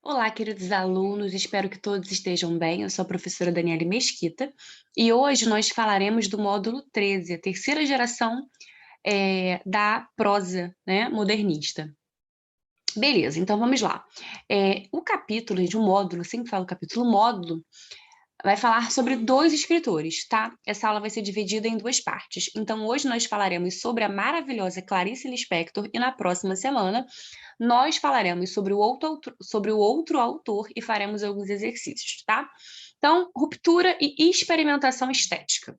Olá, queridos alunos, espero que todos estejam bem. Eu sou a professora Daniele Mesquita e hoje nós falaremos do módulo 13, a terceira geração da prosa, né, modernista. Beleza, então vamos lá. O capítulo de um módulo, sempre falo capítulo, módulo, vai falar sobre dois escritores, tá? Essa aula vai ser dividida em duas partes. Então, hoje nós falaremos sobre a maravilhosa Clarice Lispector e na próxima semana nós falaremos sobre o outro autor e faremos alguns exercícios, tá? Então, ruptura e experimentação estética.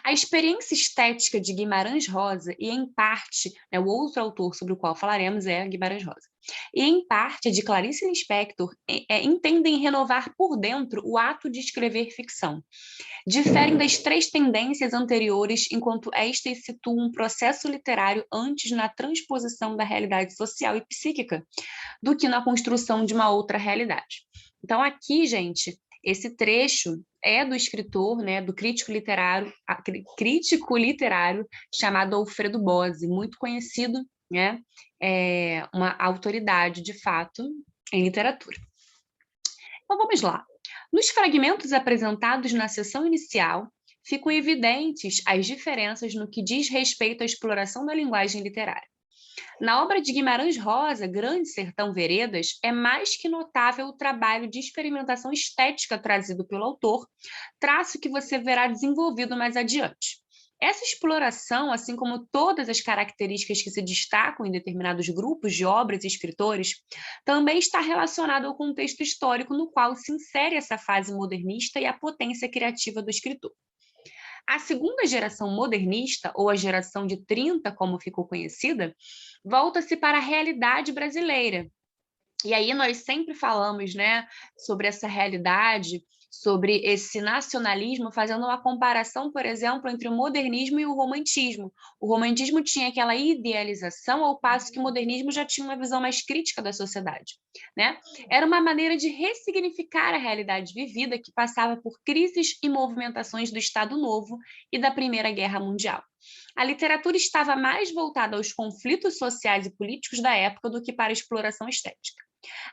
A experiência estética de Guimarães Rosa, e em parte, né, o outro autor sobre o qual falaremos é Guimarães Rosa, e em parte a de Clarice Lispector, entendem renovar por dentro o ato de escrever ficção. Diferem das três tendências anteriores, enquanto estas situam um processo literário antes na transposição da realidade social e psíquica do que na construção de uma outra realidade. Então, aqui, gente, esse trecho é do escritor, né, do crítico literário chamado Alfredo Bozzi, muito conhecido, né, uma autoridade, de fato, em literatura. Então, vamos lá. Nos fragmentos apresentados na sessão inicial, ficam evidentes as diferenças no que diz respeito à exploração da linguagem literária. Na obra de Guimarães Rosa, Grande Sertão Veredas, é mais que notável o trabalho de experimentação estética trazido pelo autor, traço que você verá desenvolvido mais adiante. Essa exploração, assim como todas as características que se destacam em determinados grupos de obras e escritores, também está relacionada ao contexto histórico no qual se insere essa fase modernista e a potência criativa do escritor. A segunda geração modernista, ou a geração de 30, como ficou conhecida, volta-se para a realidade brasileira. E aí nós sempre falamos, né, sobre essa realidade, sobre esse nacionalismo, fazendo uma comparação, por exemplo, entre o modernismo e o romantismo. O romantismo tinha aquela idealização, ao passo que o modernismo já tinha uma visão mais crítica da sociedade, né? Era uma maneira de ressignificar a realidade vivida que passava por crises e movimentações do Estado Novo e da Primeira Guerra Mundial. A literatura estava mais voltada aos conflitos sociais e políticos da época do que para a exploração estética.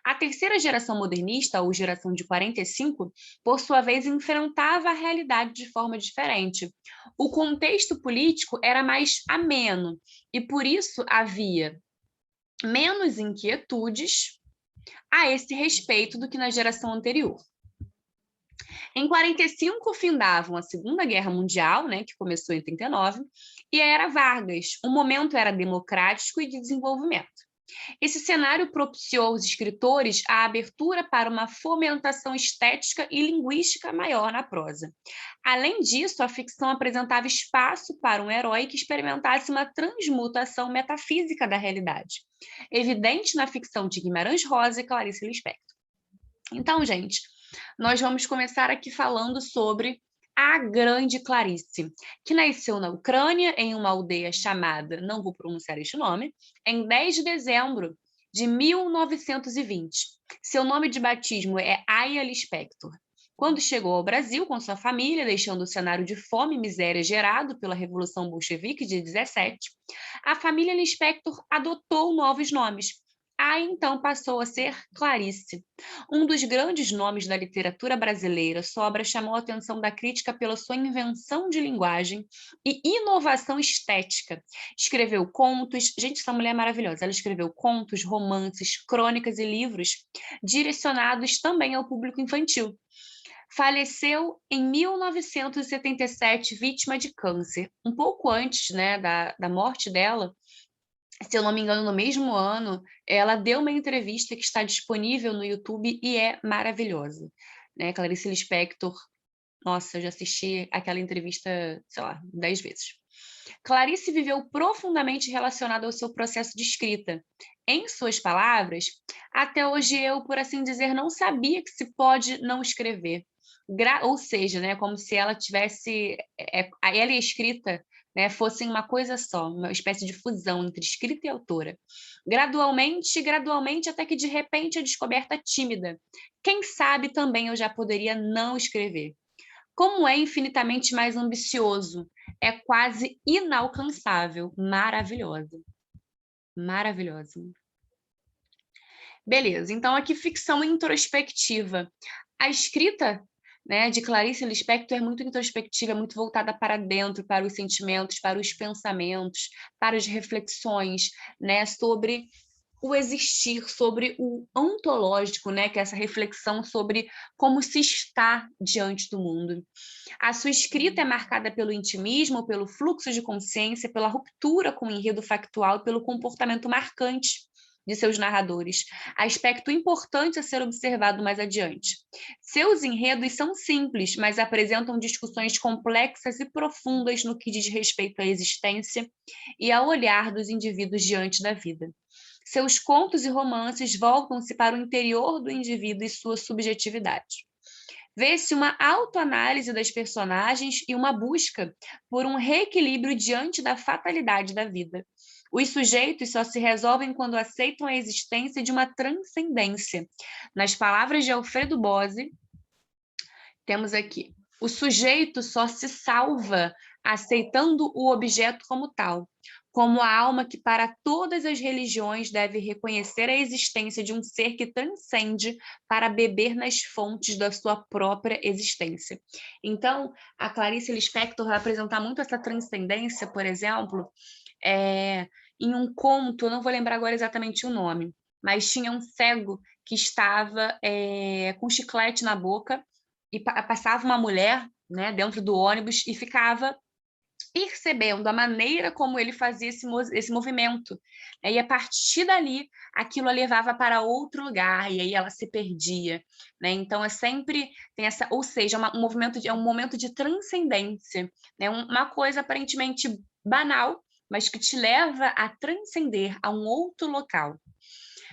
A terceira geração modernista, ou geração de 45, por sua vez, enfrentava a realidade de forma diferente. O contexto político era mais ameno e, por isso, havia menos inquietudes a esse respeito do que na geração anterior. Em 45, findavam a Segunda Guerra Mundial, né, que começou em 39, e a Era Vargas. O momento era democrático e de desenvolvimento. Esse cenário propiciou aos escritores a abertura para uma fomentação estética e linguística maior na prosa. Além disso, a ficção apresentava espaço para um herói que experimentasse uma transmutação metafísica da realidade, evidente na ficção de Guimarães Rosa e Clarice Lispector. Então, gente, nós vamos começar aqui falando sobre a Grande Clarice, que nasceu na Ucrânia, em uma aldeia chamada, não vou pronunciar este nome, em 10 de dezembro de 1920. Seu nome de batismo é Aya Lispector. Quando chegou ao Brasil com sua família, deixando o cenário de fome e miséria gerado pela Revolução Bolchevique de 17, a família Lispector adotou novos nomes. Aí então passou a ser Clarice. Um dos grandes nomes da literatura brasileira, sua obra chamou a atenção da crítica pela sua invenção de linguagem e inovação estética. Escreveu contos, gente, essa mulher é maravilhosa, ela escreveu contos, romances, crônicas e livros direcionados também ao público infantil. Faleceu em 1977, vítima de câncer. Um pouco antes, né, da morte dela, se eu não me engano, no mesmo ano, ela deu uma entrevista que está disponível no YouTube e é maravilhosa, né? Clarice Lispector, nossa, eu já assisti aquela entrevista, sei lá, 10 vezes. Clarice viveu profundamente relacionada ao seu processo de escrita. Em suas palavras, até hoje eu, por assim dizer, não sabia que se pode não escrever. Ou seja, né, como se ela tivesse, ela e a escrita, né, fossem uma coisa só, uma espécie de fusão entre escrita e autora. Gradualmente, até que de repente a descoberta tímida. Quem sabe também eu já poderia não escrever. Como é infinitamente mais ambicioso, é quase inalcançável, maravilhosa, maravilhosa. Beleza, então aqui ficção introspectiva. A escrita, né, de Clarice Lispector é muito introspectiva, é muito voltada para dentro, para os sentimentos, para os pensamentos, para as reflexões, né, sobre o existir, sobre o ontológico, né, que é essa reflexão sobre como se está diante do mundo. A sua escrita é marcada pelo intimismo, pelo fluxo de consciência, pela ruptura com o enredo factual e pelo comportamento marcante de seus narradores, aspecto importante a ser observado mais adiante. Seus enredos são simples, mas apresentam discussões complexas e profundas no que diz respeito à existência e ao olhar dos indivíduos diante da vida. Seus contos e romances voltam-se para o interior do indivíduo e sua subjetividade. Vê-se uma autoanálise das personagens e uma busca por um reequilíbrio diante da fatalidade da vida. Os sujeitos só se resolvem quando aceitam a existência de uma transcendência. Nas palavras de Alfredo Bose, temos aqui: o sujeito só se salva aceitando o objeto como tal, como a alma que para todas as religiões deve reconhecer a existência de um ser que transcende para beber nas fontes da sua própria existência. Então, a Clarice Lispector vai apresentar muito essa transcendência, por exemplo, em um conto, eu não vou lembrar agora exatamente o nome, mas tinha um cego que estava com chiclete na boca e passava uma mulher, né, dentro do ônibus e ficava percebendo a maneira como ele fazia esse movimento. E a partir dali, aquilo a levava para outro lugar, e aí ela se perdia. Né? Então, é sempre tem essa, ou seja, é um momento de transcendência, né? Uma coisa aparentemente banal, mas que te leva a transcender a um outro local.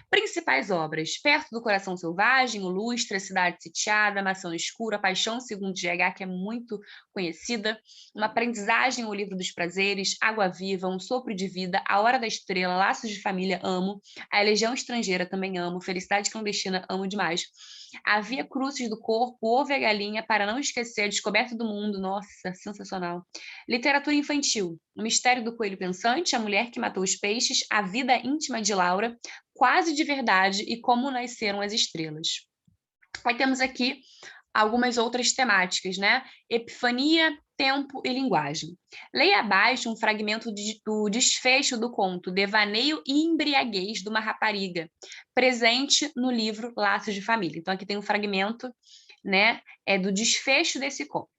Principais obras: Perto do Coração Selvagem, O Lustre, A Cidade Sitiada, Maçã Escura, Paixão segundo GH, que é muito conhecida, Uma Aprendizagem, O Livro dos Prazeres, Água Viva, Um Sopro de Vida, A Hora da Estrela, Laços de Família, amo, A Legião Estrangeira, também amo, Felicidade Clandestina, amo demais. Havia Cruzes do Corpo, Ovo e a Galinha, Para Não Esquecer, Descoberta do Mundo, nossa, sensacional. Literatura infantil: O Mistério do Coelho Pensante, A Mulher que Matou os Peixes, A Vida Íntima de Laura, Quase de Verdade e Como Nasceram as Estrelas. Aí temos aqui algumas outras temáticas, né? Epifania, tempo e linguagem. Leia abaixo um fragmento do desfecho do conto Devaneio e Embriaguez de uma Rapariga, presente no livro Laços de Família. Então, aqui tem um fragmento, né, do desfecho desse conto.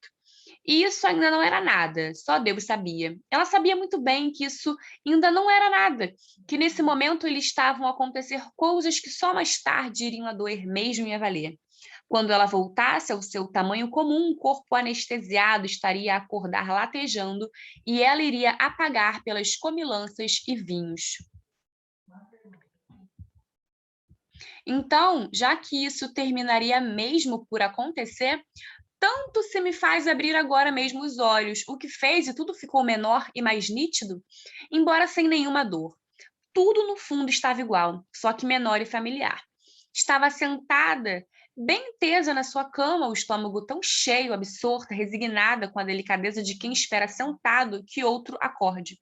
E isso ainda não era nada, só Deus sabia. Ela sabia muito bem que isso ainda não era nada, que nesse momento eles estavam a acontecer coisas que só mais tarde iriam a doer mesmo e a valer. Quando ela voltasse ao seu tamanho comum, um corpo anestesiado estaria a acordar latejando e ela iria apagar pelas comilanças e vinhos. Então, já que isso terminaria mesmo por acontecer, tanto se me faz abrir agora mesmo os olhos, o que fez e tudo ficou menor e mais nítido, embora sem nenhuma dor. Tudo no fundo estava igual, só que menor e familiar. Estava sentada, bem tesa na sua cama, o estômago tão cheio, absorta, resignada com a delicadeza de quem espera sentado que outro acorde.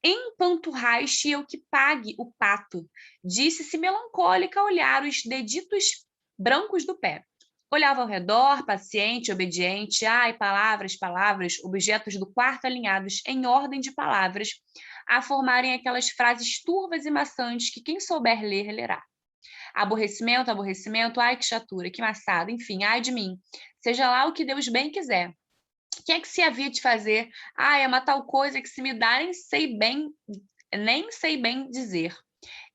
Empanturraste eu que pague o pato, disse-se melancólica a olhar os deditos brancos do pé. Olhava ao redor, paciente, obediente, ai, palavras, palavras, objetos do quarto alinhados em ordem de palavras, a formarem aquelas frases turvas e maçantes que quem souber ler, lerá. Aborrecimento, aborrecimento, ai, que chatura, que maçada, enfim, ai de mim. Seja lá o que Deus bem quiser. O que é que se havia de fazer? Ah, é uma tal coisa que se me dá, nem sei bem dizer.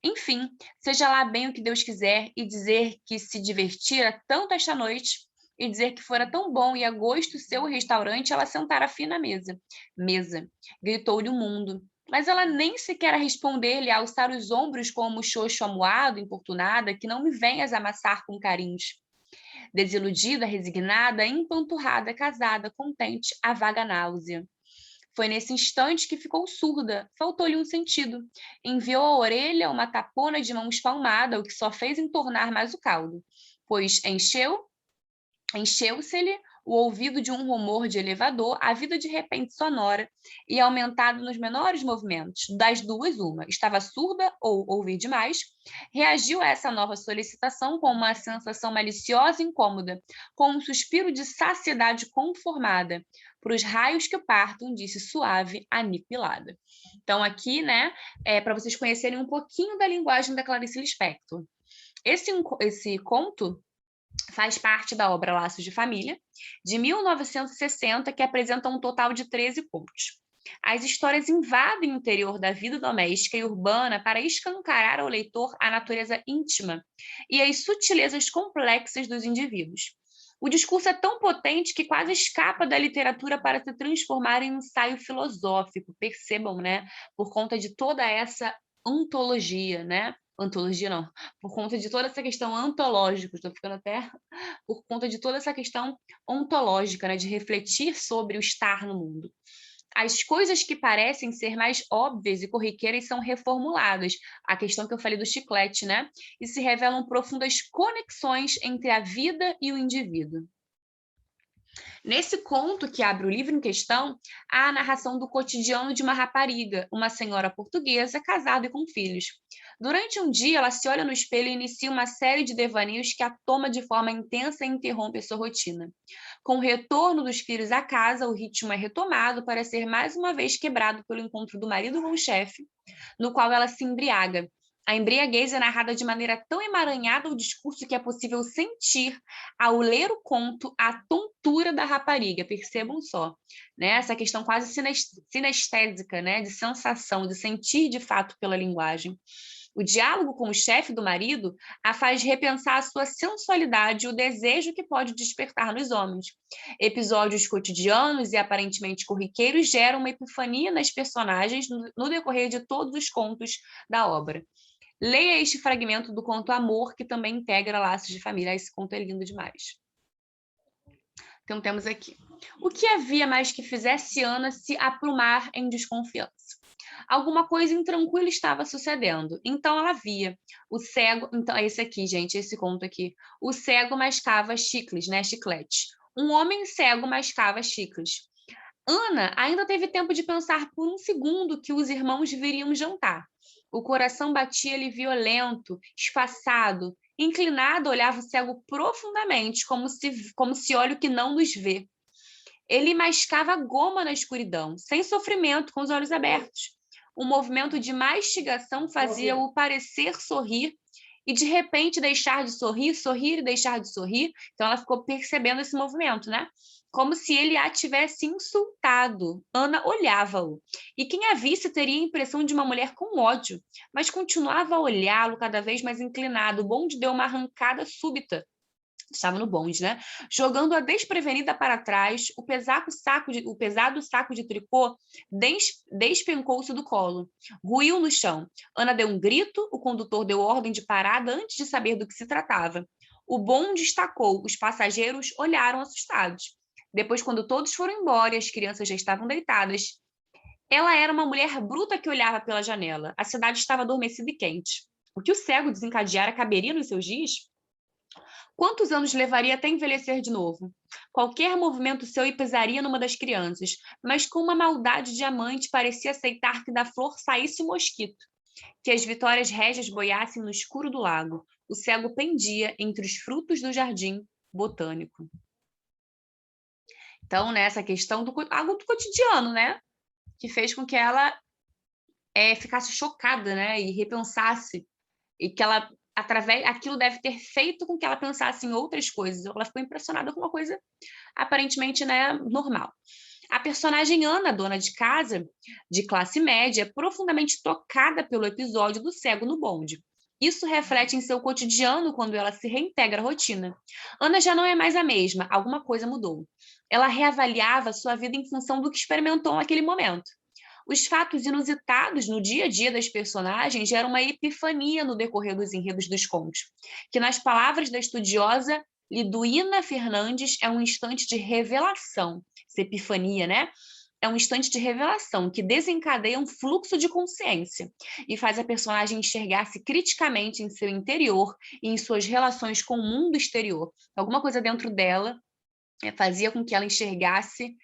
Enfim, seja lá bem o que Deus quiser, e dizer que se divertira tanto esta noite, e dizer que fora tão bom e a gosto seu restaurante, ela sentara fina à mesa. Mesa, gritou-lhe o mundo. Mas ela nem sequer a responder-lhe, a alçar os ombros como xoxo amuado, importunada, que não me venhas amassar com carinhos. Desiludida, resignada, empanturrada, casada, contente, a vaga náusea. Foi nesse instante que ficou surda, faltou-lhe um sentido. Enviou à orelha uma tapona de mão espalmada, o que só fez entornar mais o caldo, pois encheu-se-lhe o ouvido de um rumor de elevador, a vida de repente sonora e aumentado nos menores movimentos. Das duas, uma. Estava surda ou ouvir demais, reagiu a essa nova solicitação com uma sensação maliciosa e incômoda, com um suspiro de saciedade conformada, para os raios que partam, disse suave, anipilada. Então, aqui, né, para vocês conhecerem um pouquinho da linguagem da Clarice Lispector. Esse conto faz parte da obra Laços de Família, de 1960, que apresenta um total de 13 contos. As histórias invadem o interior da vida doméstica e urbana para escancarar ao leitor a natureza íntima e as sutilezas complexas dos indivíduos. O discurso é tão potente que quase escapa da literatura para se transformar em um ensaio filosófico, percebam, né? Por conta de toda essa ontologia, né? Antologia não, por conta de toda essa questão antológica, estou ficando até por conta de toda essa questão ontológica, né, de refletir sobre o estar no mundo. As coisas que parecem ser mais óbvias e corriqueiras são reformuladas, a questão que eu falei do chiclete, né? E se revelam profundas conexões entre a vida e o indivíduo. Nesse conto que abre o livro em questão, há a narração do cotidiano de uma rapariga, uma senhora portuguesa, casada e com filhos. Durante um dia, ela se olha no espelho e inicia uma série de devaneios que a toma de forma intensa e interrompe a sua rotina. Com o retorno dos filhos à casa, o ritmo é retomado para ser mais uma vez quebrado pelo encontro do marido com o chefe, no qual ela se embriaga. A embriaguez é narrada de maneira tão emaranhada ao discurso que é possível sentir, ao ler o conto, a tontura da rapariga. Percebam só, né? Essa questão quase sinestésica, né? De sensação, de sentir de fato pela linguagem. O diálogo com o chefe do marido a faz repensar a sua sensualidade e o desejo que pode despertar nos homens. Episódios cotidianos e aparentemente corriqueiros geram uma epifania nas personagens no decorrer de todos os contos da obra. Leia este fragmento do conto Amor, que também integra Laços de Família. Esse conto é lindo demais. Então, temos aqui. O que havia mais que fizesse Ana se aprumar em desconfiança? Alguma coisa intranquila estava sucedendo. Então, ela via. O cego... Então, é esse aqui, gente, esse conto aqui. O cego mascava chicles, né? Chiclete. Um homem cego mascava chicles. Ana ainda teve tempo de pensar por um segundo que os irmãos viriam jantar. O coração batia-lhe violento, espaçado, inclinado, olhava o cego profundamente, como se olha o que não nos vê. Ele mascava goma na escuridão, sem sofrimento, com os olhos abertos. Um movimento de mastigação fazia-o parecer sorrir e, de repente, deixar de sorrir, sorrir e deixar de sorrir. Então, ela ficou percebendo esse movimento, né? Como se ele a tivesse insultado. Ana olhava-o. E quem a visse teria a impressão de uma mulher com ódio, mas continuava a olhá-lo cada vez mais inclinado. O bonde deu uma arrancada súbita. Estava no bonde, né? Jogando-a desprevenida para trás, o pesado saco de tricô despencou-se do colo. Ruiu no chão. Ana deu um grito, o condutor deu ordem de parada antes de saber do que se tratava. O bonde estacou, os passageiros olharam assustados. Depois, quando todos foram embora e as crianças já estavam deitadas, ela era uma mulher bruta que olhava pela janela. A cidade estava adormecida e quente. O que o cego desencadeara caberia nos seus dias? Quantos anos levaria até envelhecer de novo? Qualquer movimento seu e pesaria numa das crianças, mas com uma maldade de amante parecia aceitar que da flor saísse mosquito, que as vitórias régias boiassem no escuro do lago. O cego pendia entre os frutos do jardim botânico. Então, né, essa questão algo do cotidiano, né? Que fez com que ela ficasse chocada, né? E repensasse. E que ela, aquilo deve ter feito com que ela pensasse em outras coisas. Ela ficou impressionada com uma coisa aparentemente, né, normal. A personagem Ana, dona de casa, de classe média, é profundamente tocada pelo episódio do cego no bonde. Isso reflete em seu cotidiano quando ela se reintegra à rotina. Ana já não é mais a mesma, alguma coisa mudou. Ela reavaliava sua vida em função do que experimentou naquele momento. Os fatos inusitados no dia a dia das personagens geram uma epifania no decorrer dos enredos dos contos, que, nas palavras da estudiosa Liduína Fernandes, é um instante de revelação. Essa epifania, né? É um instante de revelação que desencadeia um fluxo de consciência e faz a personagem enxergar-se criticamente em seu interior e em suas relações com o mundo exterior. Alguma coisa dentro dela fazia com que ela enxergasse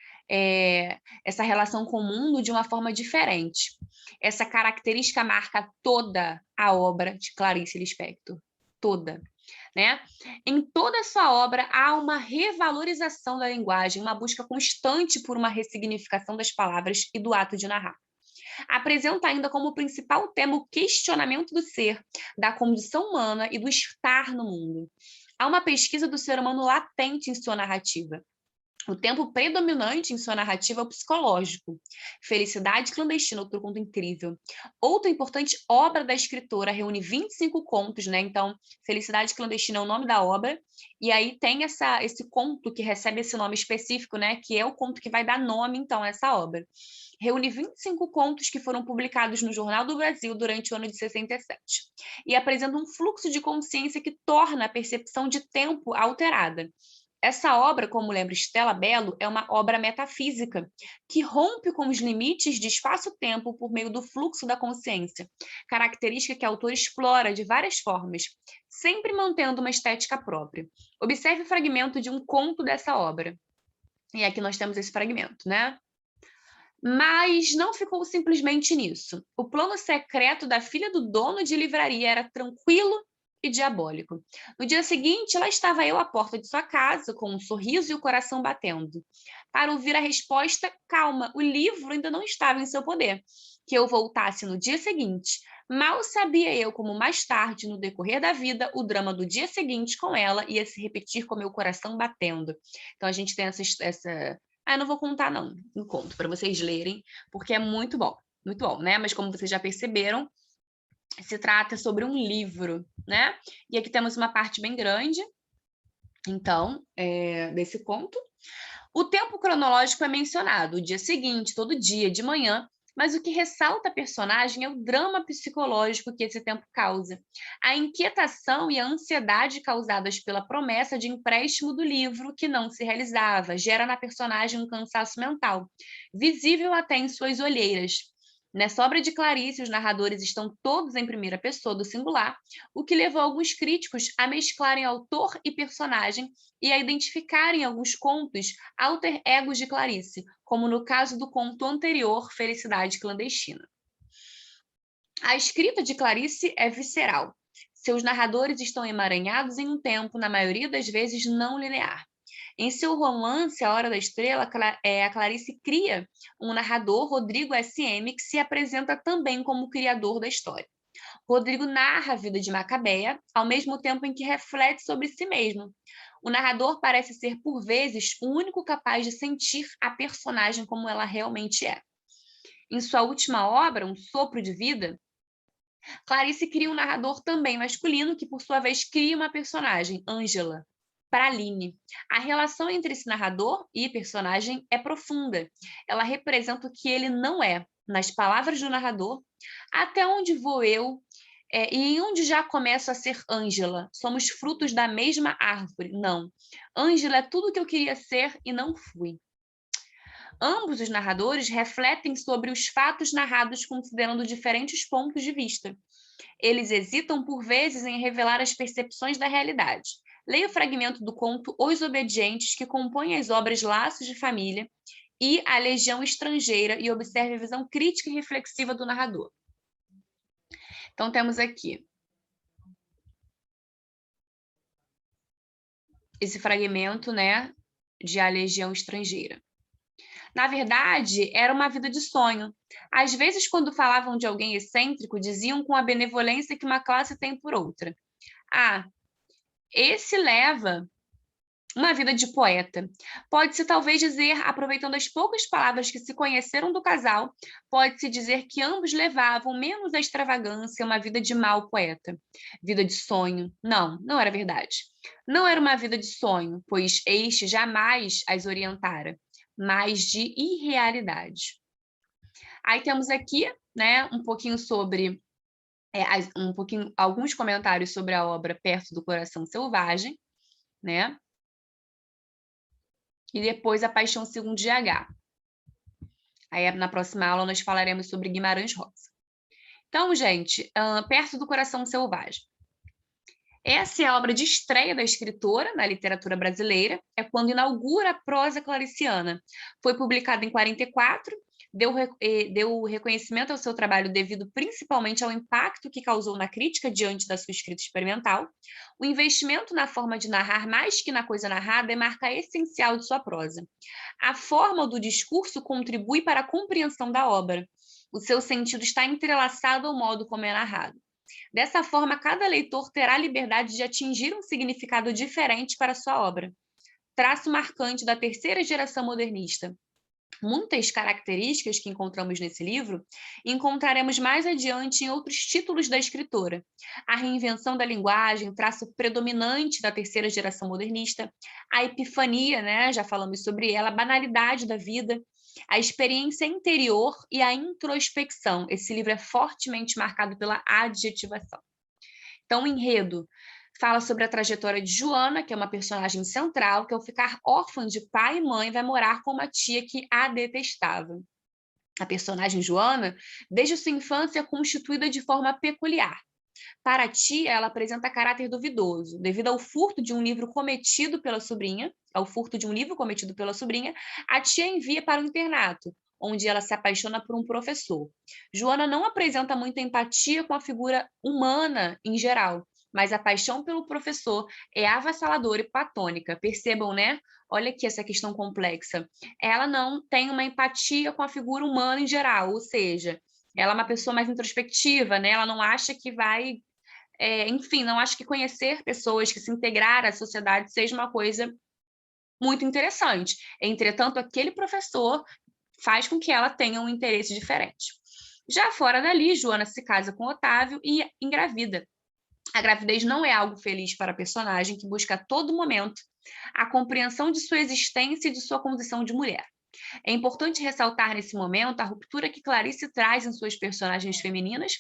essa relação com o mundo de uma forma diferente. Essa característica marca toda a obra de Clarice Lispector, toda. Né? Em toda a sua obra, há uma revalorização da linguagem, uma busca constante por uma ressignificação das palavras e do ato de narrar. Apresenta ainda como principal tema o questionamento do ser, da condição humana e do estar no mundo. Há uma pesquisa do ser humano latente em sua narrativa. O tempo predominante em sua narrativa é o psicológico. Felicidade Clandestina, outro conto incrível. Outra importante obra da escritora, reúne 25 contos, né? Então, Felicidade Clandestina é o nome da obra, e aí tem esse conto que recebe esse nome específico, né? Que é o conto que vai dar nome, então, a essa obra. Reúne 25 contos que foram publicados no Jornal do Brasil durante o ano de 67, e apresenta um fluxo de consciência que torna a percepção de tempo alterada. Essa obra, como lembra Stella Bello, é uma obra metafísica, que rompe com os limites de espaço-tempo por meio do fluxo da consciência, característica que a autora explora de várias formas, sempre mantendo uma estética própria. Observe o fragmento de um conto dessa obra. E aqui nós temos esse fragmento, né? Mas não ficou simplesmente nisso. O plano secreto da filha do dono de livraria era tranquilo e diabólico. No dia seguinte, lá estava eu à porta de sua casa, com um sorriso e o coração batendo. Para ouvir a resposta, calma, o livro ainda não estava em seu poder. Que eu voltasse no dia seguinte. Mal sabia eu como mais tarde, no decorrer da vida, o drama do dia seguinte com ela ia se repetir com meu coração batendo. Então a gente tem essa eu não vou contar, não. Não conto para vocês lerem, porque é muito bom, né? Mas como vocês já perceberam, se trata sobre um livro, né? E aqui temos uma parte bem grande, então, desse conto. O tempo cronológico é mencionado, o dia seguinte, todo dia, de manhã, mas o que ressalta a personagem é o drama psicológico que esse tempo causa. A inquietação e a ansiedade causadas pela promessa de empréstimo do livro que não se realizava, gera na personagem um cansaço mental, visível até em suas olheiras. Nessa obra de Clarice, os narradores estão todos em primeira pessoa do singular, o que levou alguns críticos a mesclarem autor e personagem e a identificarem alguns contos alter egos de Clarice, como no caso do conto anterior, Felicidade Clandestina. A escrita de Clarice é visceral. Seus narradores estão emaranhados em um tempo, na maioria das vezes, não linear. Em seu romance A Hora da Estrela, a Clarice cria um narrador, Rodrigo S.M., que se apresenta também como criador da história. Rodrigo narra a vida de Macabeia, ao mesmo tempo em que reflete sobre si mesmo. O narrador parece ser, por vezes, o único capaz de sentir a personagem como ela realmente é. Em sua última obra, Um Sopro de Vida, Clarice cria um narrador também masculino, que, por sua vez, cria uma personagem, Ângela, para Aline. A relação entre esse narrador e personagem é profunda. Ela representa o que ele não é. Nas palavras do narrador, até onde vou eu, e em onde já começo a ser Ângela? Somos frutos da mesma árvore? Não. Ângela é tudo o que eu queria ser e não fui. Ambos os narradores refletem sobre os fatos narrados considerando diferentes pontos de vista. Eles hesitam por vezes em revelar as percepções da realidade. Leia o fragmento do conto Os Obedientes, que compõe as obras Laços de Família e A Legião Estrangeira, e observe a visão crítica e reflexiva do narrador. Então, temos aqui esse fragmento, né, de A Legião Estrangeira. Na verdade, era uma vida de sonho. Às vezes, quando falavam de alguém excêntrico, diziam com a benevolência que uma classe tem por outra: ah, esse leva uma vida de poeta. Pode-se talvez dizer, aproveitando as poucas palavras que se conheceram do casal, pode-se dizer que ambos levavam, menos a extravagância, uma vida de mau poeta. Vida de sonho. Não, não era verdade. Não era uma vida de sonho, pois este jamais as orientara, mas de irrealidade. Aí temos aqui, né, um pouquinho sobre alguns comentários sobre a obra Perto do Coração Selvagem, né? E depois A Paixão Segundo GH. Aí na próxima aula nós falaremos sobre Guimarães Rosa. Então, gente, Perto do Coração Selvagem. Essa é a obra de estreia da escritora na literatura brasileira, é quando inaugura a prosa clariciana. Foi publicada em 44, deu reconhecimento ao seu trabalho devido principalmente ao impacto que causou na crítica diante da sua escrita experimental. O investimento na forma de narrar mais que na coisa narrada é marca essencial de sua prosa. A forma do discurso contribui para a compreensão da obra. O seu sentido está entrelaçado ao modo como é narrado. Dessa forma, cada leitor terá a liberdade de atingir um significado diferente para sua obra. Traço marcante da terceira geração modernista. Muitas características que encontramos nesse livro encontraremos mais adiante em outros títulos da escritora. A reinvenção da linguagem, traço predominante da terceira geração modernista, a epifania, né, já falamos sobre ela, a banalidade da vida, a experiência interior e a introspecção. Esse livro é fortemente marcado pela adjetivação. Então, o enredo fala sobre a trajetória de Joana, que é uma personagem central, que ao ficar órfã de pai e mãe, vai morar com uma tia que a detestava. A personagem Joana, desde sua infância, é constituída de forma peculiar. Para a tia, ela apresenta caráter duvidoso, devido ao furto de um livro cometido pela sobrinha, a tia envia para o internato, onde ela se apaixona por um professor. Joana não apresenta muita empatia com a figura humana em geral, mas a paixão pelo professor é avassaladora e platônica. Percebam, né? Olha aqui essa questão complexa. Ela não tem uma empatia com a figura humana em geral, ou seja, ela é uma pessoa mais introspectiva, né? Ela não acha que vai enfim, não acho que conhecer pessoas, que se integrar à sociedade seja uma coisa muito interessante. Entretanto, aquele professor faz com que ela tenha um interesse diferente. Já fora dali, Joana se casa com Otávio e engravida. A gravidez não é algo feliz para a personagem, que busca a todo momento a compreensão de sua existência e de sua condição de mulher. É importante ressaltar nesse momento a ruptura que Clarice traz em suas personagens femininas,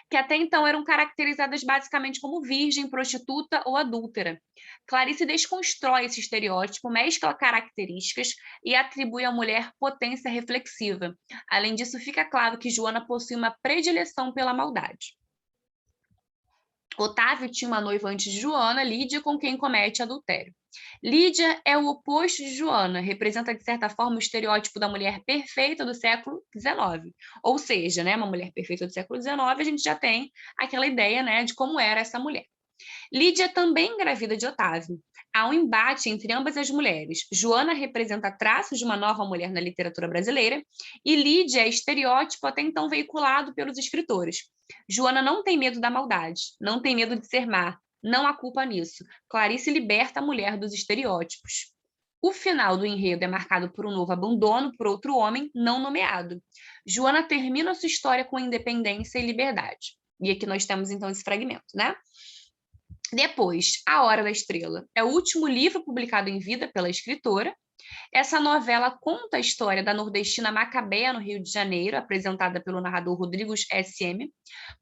que até então eram caracterizadas basicamente como virgem, prostituta ou adúltera. Clarice desconstrói esse estereótipo, mescla características e atribui à mulher potência reflexiva. Além disso, fica claro que Joana possui uma predileção pela maldade. Otávio tinha uma noiva antes de Joana, Lídia, com quem comete adultério. Lídia é o oposto de Joana, representa, de certa forma, o estereótipo da mulher perfeita do século XIX. Ou seja, né, uma mulher perfeita do século XIX, a gente já tem aquela ideia, né, de como era essa mulher. Lídia também engravida de Otávio. Há um embate entre ambas as mulheres. Joana representa traços de uma nova mulher na literatura brasileira e Lídia é estereótipo até então veiculado pelos escritores. Joana não tem medo da maldade, não tem medo de ser má, não há culpa nisso. Clarice liberta a mulher dos estereótipos. O final do enredo é marcado por um novo abandono por outro homem não nomeado. Joana termina sua história com independência e liberdade. E aqui nós temos então esse fragmento, né? Depois, A Hora da Estrela é o último livro publicado em vida pela escritora. Essa novela conta a história da nordestina Macabeia, no Rio de Janeiro, apresentada pelo narrador Rodrigues S.M.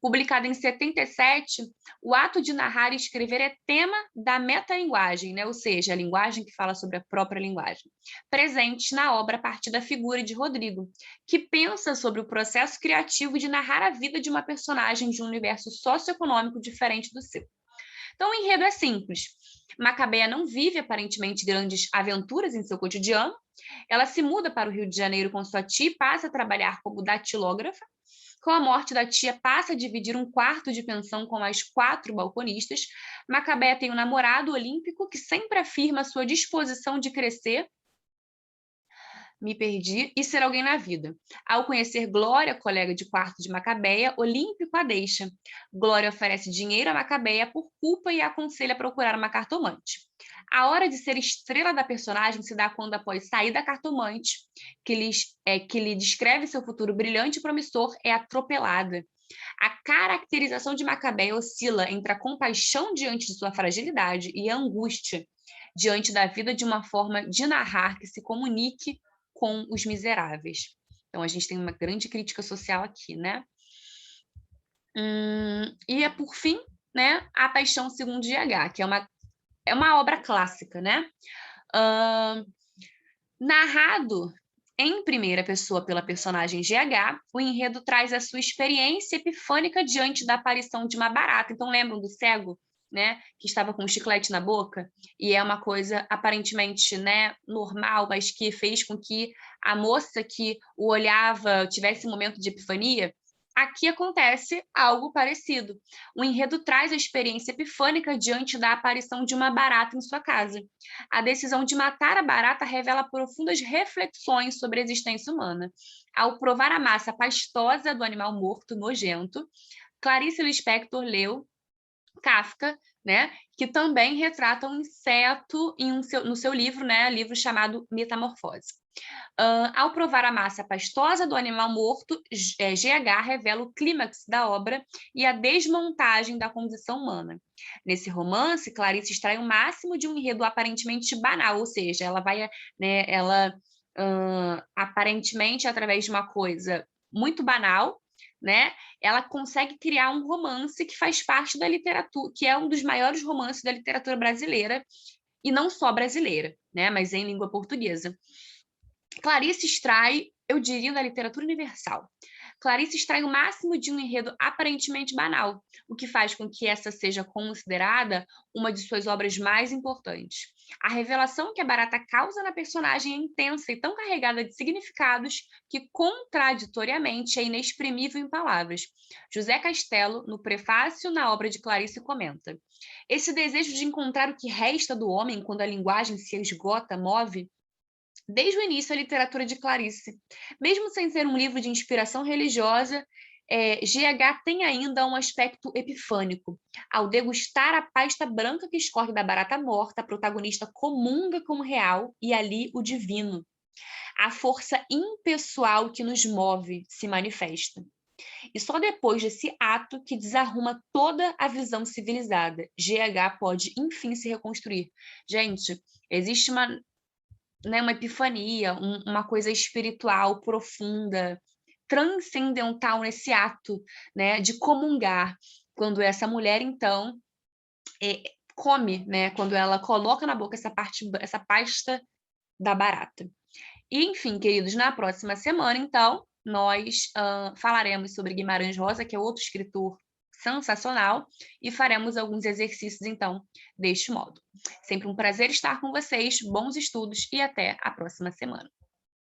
Publicada em 77, o ato de narrar e escrever é tema da metalinguagem, né? Ou seja, a linguagem que fala sobre a própria linguagem, presente na obra a partir da figura de Rodrigo, que pensa sobre o processo criativo de narrar a vida de uma personagem de um universo socioeconômico diferente do seu. Então, o enredo é simples. Macabeia não vive, aparentemente, grandes aventuras em seu cotidiano. Ela se muda para o Rio de Janeiro com sua tia e passa a trabalhar como datilógrafa. Com a morte da tia, passa a dividir um quarto de pensão com as 4 balconistas. Macabeia tem um namorado olímpico que sempre afirma sua disposição de crescer e ser alguém na vida. Ao conhecer Glória, colega de quarto de Macabeia, Olímpico a deixa. Glória oferece dinheiro a Macabeia por culpa e a aconselha a procurar uma cartomante. A hora de ser estrela da personagem se dá quando, após sair da cartomante, que lhe descreve seu futuro brilhante e promissor, é atropelada. A caracterização de Macabeia oscila entre a compaixão diante de sua fragilidade e a angústia diante da vida, de uma forma de narrar que se comunique com os miseráveis. Então, a gente tem uma grande crítica social aqui, né? E, por fim, né, A Paixão Segundo GH, que é uma obra clássica, né? Narrado em primeira pessoa pela personagem GH, o enredo traz a sua experiência epifânica diante da aparição de uma barata. Então, lembram do cego, né, que estava com um chiclete na boca, e é uma coisa aparentemente, né, normal, mas que fez com que a moça que o olhava tivesse um momento de epifania. Aqui acontece algo parecido. O enredo traz a experiência epifânica diante da aparição de uma barata em sua casa. A decisão de matar a barata revela profundas reflexões sobre a existência humana. Ao provar a massa pastosa do animal morto, nojento, Clarice Lispector leu Kafka, né, que também retrata um inseto no seu livro, né, livro chamado Metamorfose. Ao provar a massa pastosa do animal morto, GH revela o clímax da obra e a desmontagem da condição humana. Nesse romance, Clarice extrai o máximo de um enredo aparentemente banal, ou seja, ela vai, né, aparentemente, através de uma coisa muito banal, né, ela consegue criar um romance que faz parte da literatura, que é um dos maiores romances da literatura brasileira, e não só brasileira, né, mas em língua portuguesa. Clarice extrai, eu diria, da literatura universal. Clarice extrai o máximo de um enredo aparentemente banal, o que faz com que essa seja considerada uma de suas obras mais importantes. A revelação que a barata causa na personagem é intensa e tão carregada de significados que, contraditoriamente, é inexprimível em palavras. José Castelo, no prefácio na obra de Clarice, comenta: esse desejo de encontrar o que resta do homem quando a linguagem se esgota, move desde o início a literatura de Clarice. Mesmo sem ser um livro de inspiração religiosa, GH tem ainda um aspecto epifânico. Ao degustar a pasta branca que escorre da barata morta, a protagonista comunga com o real e ali o divino. A força impessoal que nos move se manifesta. E só depois desse ato que desarruma toda a visão civilizada, GH pode, enfim, se reconstruir. Gente, existe uma epifania, uma coisa espiritual profunda, transcendental nesse ato, né, de comungar, quando essa mulher, então, come, né, quando ela coloca na boca essa pasta da barata. E, enfim, queridos, na próxima semana, então, nós falaremos sobre Guimarães Rosa, que é outro escritor sensacional, e faremos alguns exercícios, então, deste modo. Sempre um prazer estar com vocês, bons estudos e até a próxima semana.